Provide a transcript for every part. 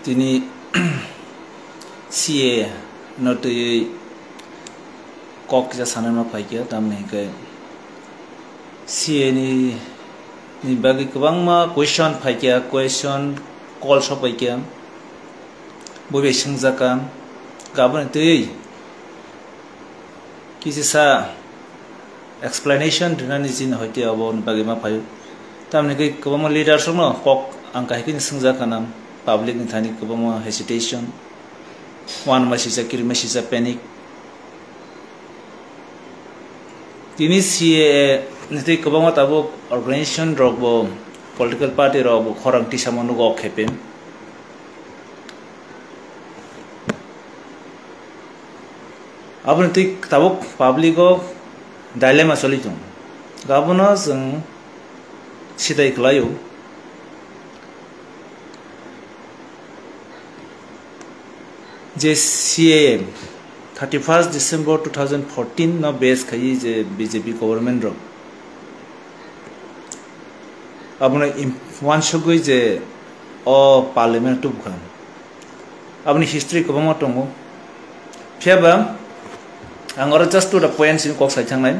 তিনি CA নতুই cock যা সানানো ফাইকিয়া তামনি কে CA ni bagi kubang ma question faikya question call so faikya bobe singzaka gabon tei kisi sa explanation dinani jin hoite abon bagi ma phayo tamne ke kubang ma leader so no kok angka hikin singzaka nam public ni thani kubang ma hesitation one ma sisa kiri ma sisa panic tini CA niti kubang ma tabo organization rogbo political party rogbo khorang ti samanu go khepem abon ti tabo public go dilemma solitum gabona jeng sidai klayo je CA 31st December 2014 no base khai je BJP government ro abone one shogoi je o parliament tu bukhan abone history ko bamo tongo pheba angora just to the points in kok sai thangnai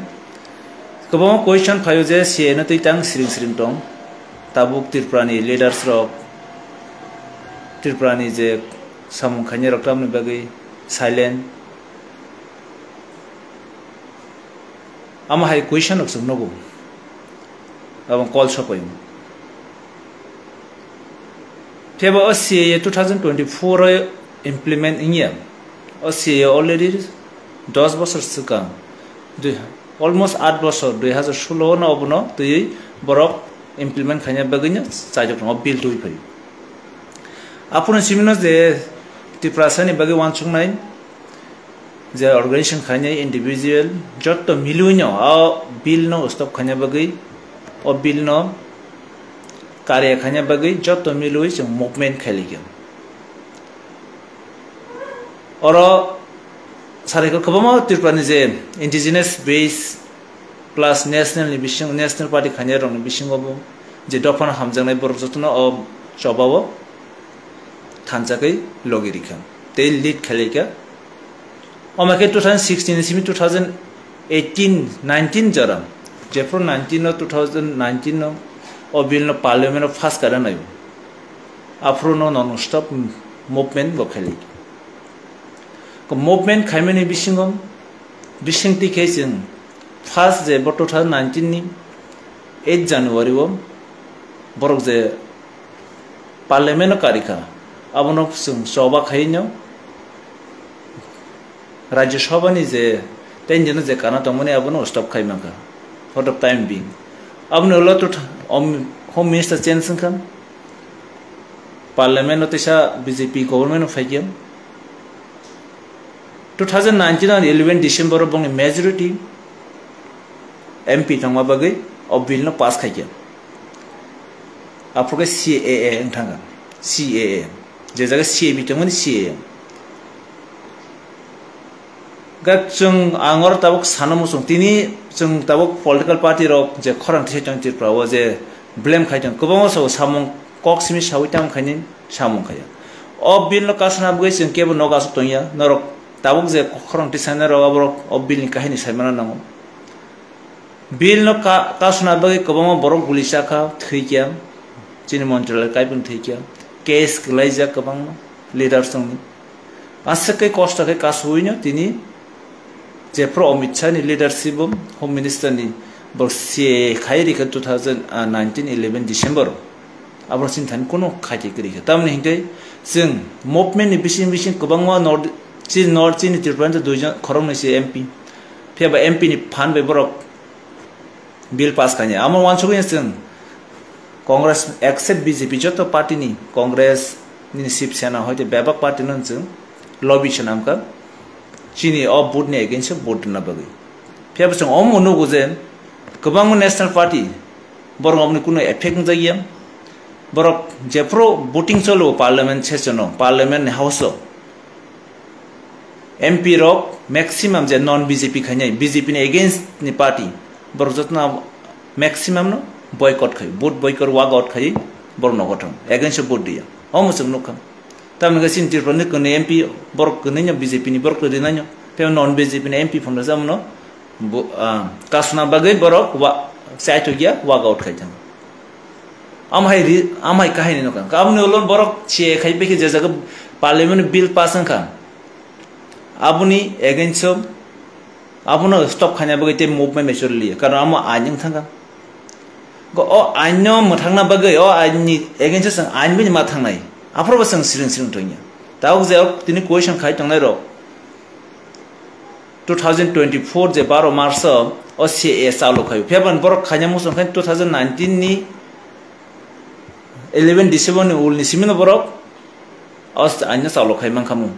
ko bamo question phayo je CA na tang sring tong tabuk tirprani leaders ro tirprani je samung khanye raktam ni bagai silent ama hai question of sumnogo abang call shopoy teba CA 2024 implement inya CA already 10 বছর suka almost 8 বছর 2016 na obno tei borok implement khanya baginya sajok no bill tui phai apun simino je tiprasani bagi wansung nai je organization khanya individual jotto miluino a bill no stop khanya bagi o bill no karya khanya bagi jotto milui je movement khaliga oro sare ko kobama tirpani je indigenous base plus national party khanya rong bising obo je dofan hamjangnai bor jotno o chobawo thanjakai logirika te lead khaliga omake 2016 simi 2018-19 jara jepro 19 no 2019 no o bill no parliament no fast kara nayo afro no non stop movement go khali ko movement khaimeni bisingom bisingti khesin first je 2019 ni 8 January o borok je parliament no karika abono sung soba khaino Rajya Sabha ni je tenjeno je kana tomone abono stop khaimaka for the time being abono lo to home minister change kan parliament otisa BJP government of Hagiam 2019 and 11 December bong majority MP tangwa bagai of bill no pass khagia aproke CAA engthanga CAA je jaga CAB tangoni CAA gachung angor tabuk sanamusung tini chung tabuk political party rok je khorang thai chang tir prawo je blame khaitang kobamo so samung kok simi sawitam khainin samung khaya o bill no kasna bgai chung kebo noga su tonya norok tabuk je khorang ti sana ro abrok o bill ni kahini saimana nango bill no kasna bgai kobamo borok gulisa kha thikya chini montral kaibun thikya case glaija kobang leaders song asakai cost kai kasuino tini Jepro Amit Shah ni leadership home minister ni borsi khairi ka 2019-11 December abro sin than kono khaiti kri ka tamni hingai sing movement ni bising kubangwa north chin tirpan to duijan khorong ni MP pheba MP ni phan be borok bill pass khanya amon wan sugin sing Congress accept BJP joto party ni Congress ni Shiv Sena hoite babak party non chung lobby chanam ka chini of board ne against board na bagai pheba chung om unu guzen kubang national party borong omni kuno effect jagiyam borok jepro voting cholo parliament session parliament house MP rok maximum je non BJP khanyai BJP ne against ni party borok jotna maximum no boycott khai vote boycott walk out khai borno gotham against vote dia om chung nukam tamne ga sin tirpani kone MP borok kone nya BJP ni borok le nanyo pe non BJP ni MP phone jamno kasuna bagai borok wa sai to gya wa out khai jang amhai kahini no kan amne olon borok che khai be ke jaga parliament bill pasan kan abuni against abuna stop khanya bagai te movement measure liye karon amo anyang thanga go o anyo mathangna bagai o ani against sang anbi ma thangnai afro basang siring tonya taw je tini question khai tangnai ro 2024 je 12 March o CA salo khayo pheban borok khanya musong khan 2019 ni 11 December ni ul ni simina borok os anya salo khai mang khamu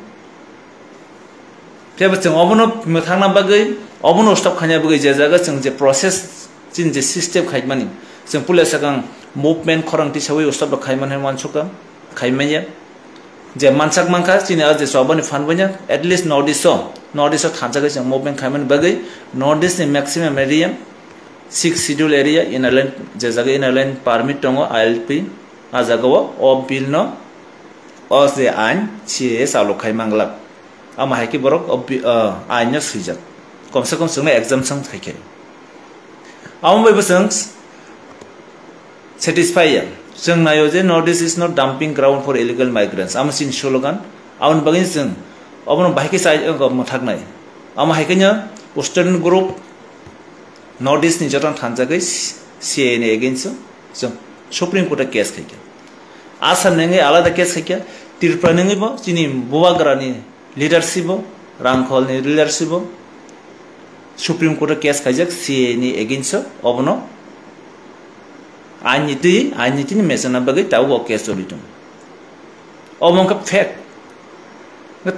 pheba chung obono mathangna bagai obono stop khanya bagai je jaga chung je process chin je system khai mani chung police kang movement khorang ti sawi stop khai man han chuka khai manya je mansak mangka chini az je sobani fanbanya at least notice thancha ga movement khai man bagai notice ni maximum area 6 schedule area in allen je jaga in allen permit tongo ILP a jaga o bill no o je an chi salo khai mangla ama hai ki borok aina sijak komse kom sung exam sang thaike am bai basang satisfy ya sung nayo je notice is not dumping ground for illegal migrants am sin slogan aun bagin sung obon bai ki sai go mathak nai am hai kenya student group notice ni jatan thanja gai CN against so supreme court case khaike asam nenge alada case khaike tirpranengi bo chini buwagrani leadership rangkhol ni leadership supreme court case kajak CA ni against obono aniti ni mesana bagai tawo case solitum omong ka fact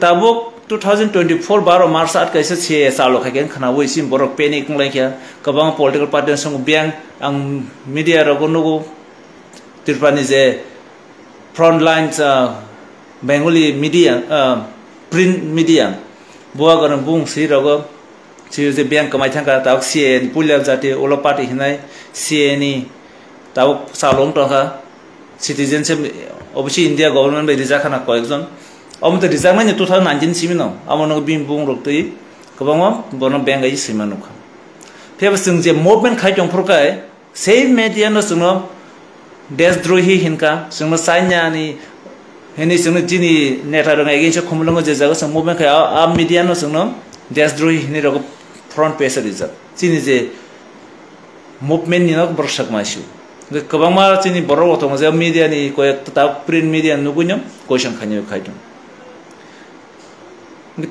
tabok 2024 12 March at kaisa CA salo khagen khana woi sim borok panic nglaikia kabang political party song biang ang media rogonugo tirpani je front lines Bengali media print media boa garan bung si rogo si je biang kamai thangka taw CN pulia jati olo party hinai CN taw salong tongka citizenship obviously India government by rija khana ko ekjon amte rija mane 2019 simino amono bim bung roktei kabang bono bengai simanu kha pheba sung je movement khai tong phurkai sei media no sungno desdrohi hinka sungno sainya ni heni sungno jini neta rang against khumlong je jaga sung movement khai a media no sungno desdrohi ni rog front page rija chini je movement ni no borsak masu kabang ma chini borok to ma media ni ko ta print media nugunyam question khani khai tong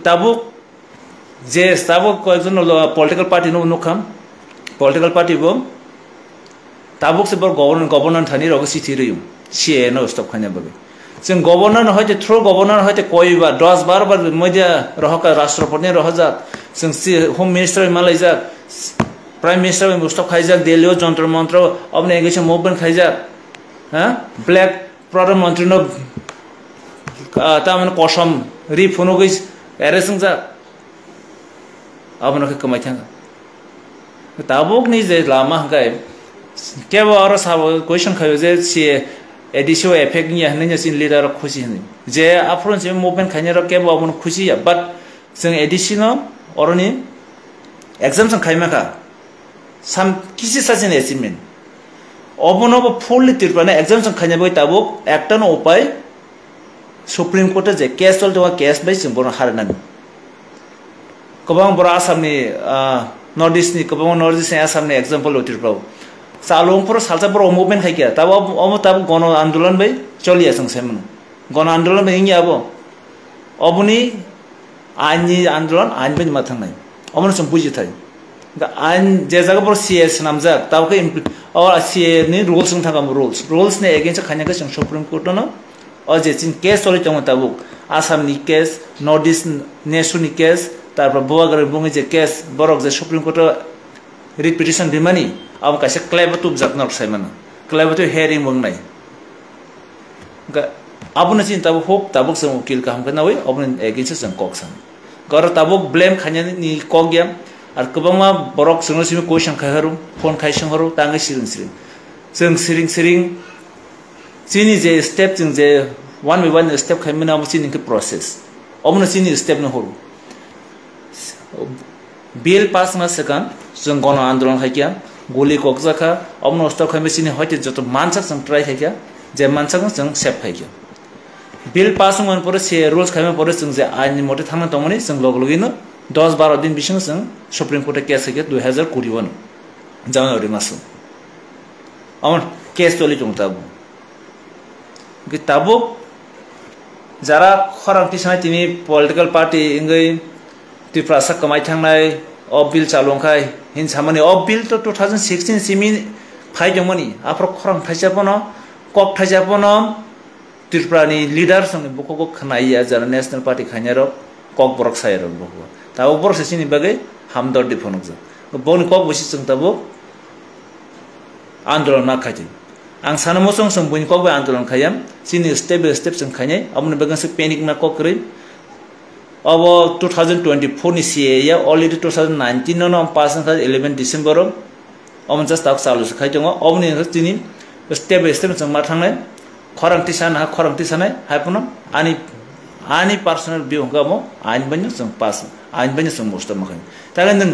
tabuk je tabuk ko ekjon political party no nukam political party bo tabuk se bor governor thani rog si thirium CA no stop khanya babe जों governor होते through governor होते कोई बार 10-12 बार मध्य रहका राष्ट्रपति रहजा जों home minister मालाइजा prime minister मुस्तफ खाइजा दिल्ली जंतर मंत्र अब ने गेछ मूवमेंट खाइजा ह ब्लैक प्रधानमंत्री न तामन कसम रि फुनो गइस एरेसं जा अब न कमाइ थांग ताबोक नि जे लामा हगाय केबो आरो साब क्वेश्चन खायो जे सी एडिशो इफेक्ट नि हने सिन लिडर खुशी हने जे आफ्रोन से मूवमेंट खाने र केबो अब खुशी या बट जों एडिशनो अरनि एग्जाम जों खाइमाखा साम किसी सासिन एसिमेन्ट अबनब फुल्ली तिरपाने एग्जाम जों खाइने बय ताबो एकटन उपाय सुप्रीम कोर्ट जे केस चल तो केस बाय जों बर हारनान गोबां बर आसामनि नर्थ ईस्ट नि गोबां नर्थ ईस्ट आसामनि एग्जांपल उतिरफ्राव सालंपुर सालसापुर मूवमेंट खाइकिया ताबो ताबो गण आंदोलन बाय चलिया जों सेमन गण आंदोलन बाय इंगिया अबनि आइननि आंदोलन आइन बाय मा थांनाय अबन जों बुजिथाय आइन जे जागा बर सीएस नामजा ताबो और सीए नि रूल्स जों थांगा रूल्स ने अगेंस्ट खानिया जों सुप्रीम कोर्ट न अजे चिन केस चलि दङ ताबो आसामनि केस नर्थ ईस्ट नेशननि केस तारपर बुवागर बुङै जे केस बरक जे सुप्रीम कोर्ट रिपिटिशन दिमानि अब कासे क्लेब तुब जाकन साइमान क्लेब तो हेरिंग मंगनाय अबन चिन ताबो होप ताबो जों उकिल काम गनावै अबन एगेंस्ट जों कक्सन गर ताबो ब्लेम खानिनि कगियाम आर गोबांमा बरक जों सिम क्वेश्चन खाहरु फोन खाइसंहरु तांगै सिरिं जों सिरिं चिनि जे स्टेप जों जे one by one step khaimena amo chini process omno chini step no horu bill pass na second jeng gono andolon khaikya goli kokjaka omno step khaime chini hoite joto mansak jeng try khaikya je mansak jeng sep khaikya bill pass ngon pore se rules khaime pore jeng je aini mote thangna tongmani jeng logino 10-12 दिन बिसिङ जों supreme court case के 2021 जानुवारी मासो अमन case चलि जों Tabo Zara खरांथि Sai तिनि political party इंगै तिफ्रासा कमाइ थांनाय अब बिल चालुंखाय हिन सामानि अब बिल तो 2016 सिमि फाइ जमनि आफ्रो खरां थाइसापनो कक थाइसापनो त्रिपुरानि लीडर संग बको खनाइया जारा नेशनल पार्टी खाइनारो कक बरक सायरो बको ताबो बरक सिनि बगै हमदर दिफनक जों बोनि कक बसि जों ताबो आन्दोलन ना खाइथिं आं सानो मोसं जों बोनि कक आन्दोलन खायाम सिनि स्टेप बाय स्टेप जों खाइनाय अमनो बगैसो पेनिक ना कक करै अब 2024 नि सीए या अलरेडी 2019 नो पास 11 डिसेम्बर अमन जस्ट ताक चालु खाइ दङ अबनि तिनि स्टेप बाय स्टेप जों मा थांनाय खरांथि सानाय हायपन आनी पर्सनल व्यू गमो आइन बन्यो जों पास आइन बन्यो जों मोस्ट मखै ताले नों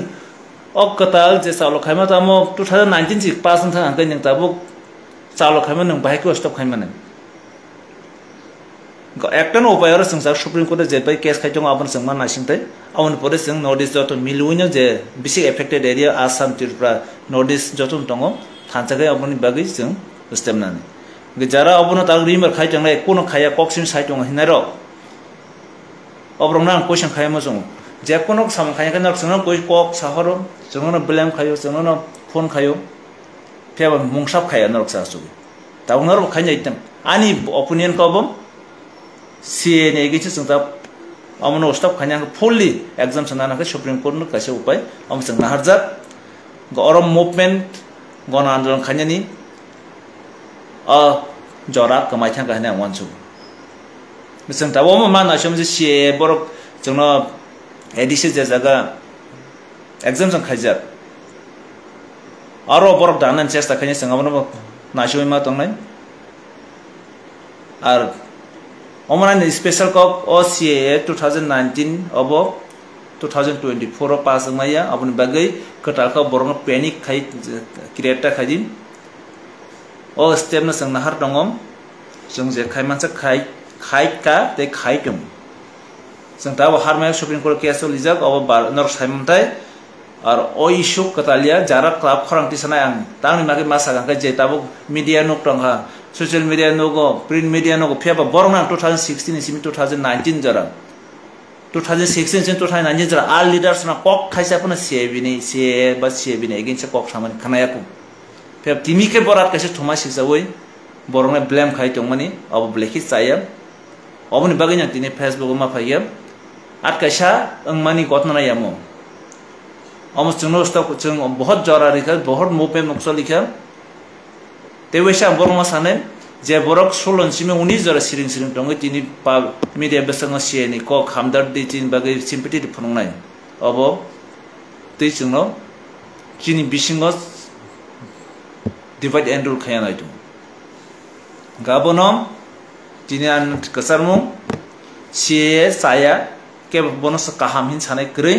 अकताल जे चालु खाइमा तामो 2019 सि पास थां आंकै नों ताबो चालु खाइमा नों बाहायको स्टप खाइमा नों एकटन उपायर जों सुप्रीम कोर्ट जे बाय केस खाइदों आबन जों मा नासिंथाय आवन परे जों नॉर्थ ईस्ट जतो मिलुइनो जे बिसि affected area Assam Tripura north east जतो दङ थानसागै आबनि बागै जों स्टेपनानै जारा अबनो ताग रिमर खाइदोंलाय कोनो खाया कक्सिन साइड दङ हिनारो अब्रंना क्वेश्चन खायमो जों जे कोनो साम खायखै न जों कोइ कक साहरो जोंनो ब्लेम खायो जोंनो फोन खायो फेबा मुंसाब खाया नरक सासु ताउनर खायनायतम आनी ओपिनियन कबम सीए ने गेछि जों ता अमनो स्टप खायना फुल्ली एग्जाम सनानाखै सुप्रीम कोर्ट न कासे उपाय अम जों नाहरजात गरम मुभमेन्ट गण आन्दोलन खायनानि जरा कमाइथां गाहना वानसु जों ताबो मा नासम जे सीए बरक जोंनो एडिसि जे जागा एग्जाम जों खायजात आरो बरक दानन चेष्टा खायनि जों अमनो नासुय मा दंनाय आर अमना स्पेशल कप ओ सीए 2019 अब 2024 पास माया अपन बागै कटालखा बरन पैनिक खाइ क्रिएटा खाइदिन ओ स्टेप न जों नाहार दङ जों जे खाइमानसा खाइका ते खाइदों जों ताबो हारमाया सुप्रीम कोर्ट केस लिजाक अब नर साइमथाय आर ओ इशु कटालिया जारा क्लाब खरांथि सानाय आं तांनि मागे मासागाखै जे ताबो मीडिया नक दंहा सोशल मीडिया नगो प्रिंट मीडिया नगो फेबा बरना 2016 सिम 2019 जरा 2016 से 2019 जरा आल लीडर्स ना कक खाइसापन सीएबीनि बा सीएबीनि अगेंस्ट कक सामान खानायाकु फेब तिमिके बरात कैसे थमा सिजावै बरना ब्लेम खाइ दंमानि अब ब्लेखि चाया अबनि बागैना तिनि फेसबुक मा फाइया आत कैसा अंगमानि गतना यामो अमस जोंनो स्टक जों बहुत जरा रिखा बहुत मुभमेन्ट नक्स लिखा तेवेसा बरमा साने जे बरक सोलन सिमे 19 जरा सिरिं दङ तिनि मिडिया बेसंग सीएनि क खामदार दिजिन बागै सिम्पथि फनंनाय अब तै जोंनो जिनि बिसिंग डिवाइड एन्ड रुल खायानाय दं गाबोनो दिनै आं कसारमु सीए साया के बनस काहाम हिन सानाय ग्रै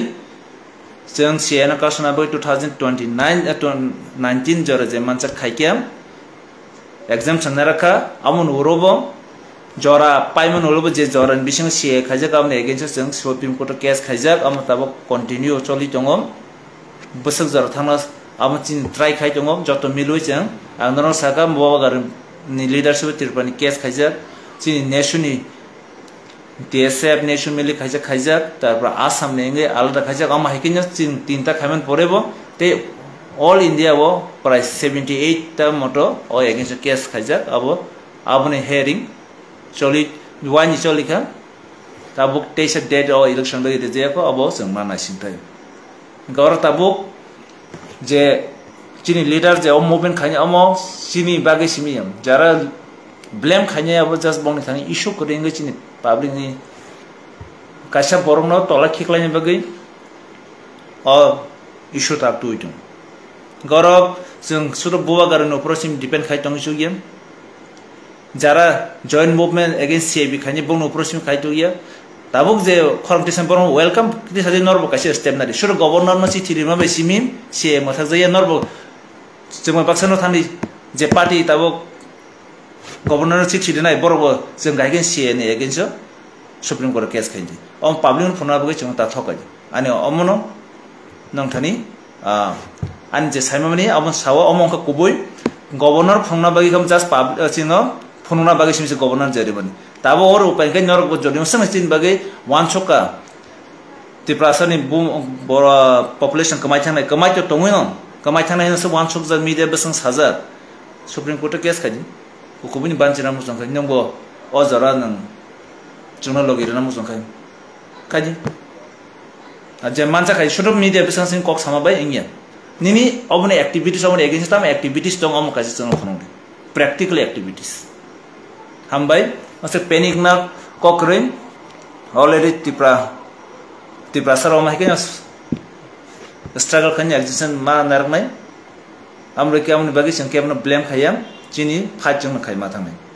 जों सीए न कासना बै 2019 जरा जे मानसा खाइकिया एग्जाम सन्नारखा आमुन उरोबो जरा पाइमन उरोबो जे जरान बिसिं सीए खाइजाक आमने एगेन्स्ट जों सुप्रीम कोर्ट केस खाइजाक आम ताबो कन्टिन्यू चलि दङ बोसोर जरा थांना आम चिन ट्राई खाइ दङ जत मिलुइ जों आंनर साका मबागार नि लीडरशिप त्रिपुरानि केस खाइजाक चिनि नेशननि DSF नेशन मिलि खाइजाक तारपरा आसाम नेंगे आलादा खाइजाक आम हाइकिनो चिन तीनटा खाइमान परेबो ते ऑल इंडिया वो प्राय 78 ता मतो ओ एगेंस्ट केस खाइजाक आबने हेरिंग चलि वानि चलिखा ताबुक 23 डेट ओ इलेक्शन बगे जेको अब जों मा नासिंथाय गौर ताबुक जे चिनि लीडर जे ओ मुभमेन्ट खाइने अमो चिनि बागै सिमियम जारा ब्लेम खाइने अब जस्ट बंनि थानि इशू करेंगे चिनि पब्लिक नि कासा बरंनो तला खिखलायनि बागै ओ इशू ताक तुइदों गौरव जों सुरु बुवागार न'फोरावसिम depend खाइदों जुगियाम jara joint movement against CIB khani bong operation khai tu ya tabuk je khorang tisam bong welcome kiti sadi norbo kaisi step nari sur governor no chi thiri ma be simim CIM ma thak jaya norbo jema baksano thani je party tabuk governor chi thiri nai borobo jeng gaigen CIN against Supreme Court case khaindi public phona bagi chung ta thokai ani omono nang thani ani je saimamani amon sawa omong ka kubui governor phongna bagi kam just chino phongna bagi simse governor jari bani tabo or upai kai norok jodi sang chin bagi wan choka tiprasani bum bora population kamai to tongino kamai thangna so wan chok jar media besang sajar Supreme Court case khadi kubuni banchira musang khai nongbo o jara nang chungna logir na musang khai kaji aja mancha khai shuru media besang sing kok sama bai ingya nini obone activities obone against tam activities tong om kaji chang khonong practical activities hambai ase panic na kokrin already tipra saro ma hiken struggle khani exertion ma narnai amre ke amne bagi sang ke amne blame khayam chini fight jang khai ma thangnai